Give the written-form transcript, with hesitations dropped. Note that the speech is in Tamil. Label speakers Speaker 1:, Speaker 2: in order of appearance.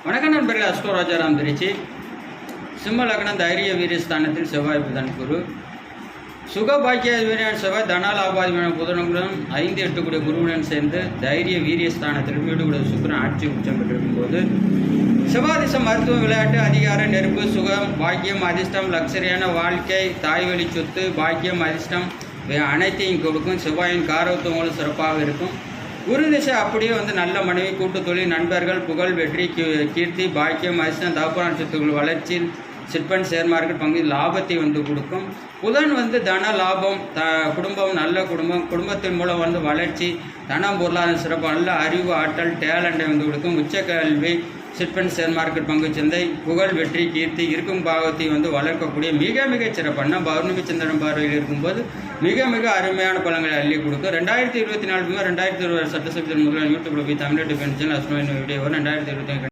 Speaker 1: வணக்கம் நண்பர்களே, அஸ்ட்ரோ ராஜாராம் திருச்சி. சிம்ம லக்னம் தைரிய வீரியஸ்தானத்தில் செவ்வாய் புதன் குரு. சுக பாக்கியாதிபதியான செவ்வாய் தனாலாபாதிபதியான புதனுடன் 5-8 கூடிய குருவுடன் சேர்ந்து தைரிய வீரியஸ்தானத்தில் வீடு கூட சுக்கிரன் ஆட்சி உச்சம் பெற்றிருக்கும் போது செவ்வாதிசம் மருத்துவம், விளையாட்டு, அதிகாரம், நெருப்பு, சுகம், பாக்கியம், அதிர்ஷ்டம், லக்ஸரியான வாழ்க்கை, தாய்வழி சொத்து, பாக்கியம், அதிர்ஷ்டம் அனைத்தையும் கொடுக்கும். செவ்வாயின் காரத்துவங்களும் சிறப்பாக இருக்கும். குரு திசை அப்படியே நல்ல மனைவி, கூட்டு தொழில், நண்பர்கள், புகழ், வெற்றி, கீர்த்தி, பாக்கியம், அதிர்ஷ்டம், தகப்பனார் சொத்துக்கள் வளர்ச்சி, சிட்பண்ட், ஷேர் மார்க்கெட் பங்கு லாபத்தை கொடுக்கும். புதன் தன லாபம், குடும்பம், நல்ல குடும்பம், குடும்பத்தின் மூலம் வளர்ச்சி, தனம், பொருளாதார சிறப்பு, நல்ல அறிவு, ஆற்றல், டேலண்டை கொடுக்கும். உச்சக்கல்வி, சிட்பண்ட், ஷேர் மார்க்கெட் பங்கு சந்தை, புகழ், வெற்றி, கீர்த்தி இருக்கும் பாகத்தை வளர்க்கக்கூடிய மிக சிறப்பான பௌர்ணமி சந்திரன் பார்வையில் இருக்கும்போது மிக அருமையான பலன்களை அள்ளி கொடுக்கும். 2024 2020 சட்டசபை முதல்வர் யூடியூப்ல போய் தமிழ்நாட்டு பென்ஷன் அஸ்ட்ரோ வீடியோ 2025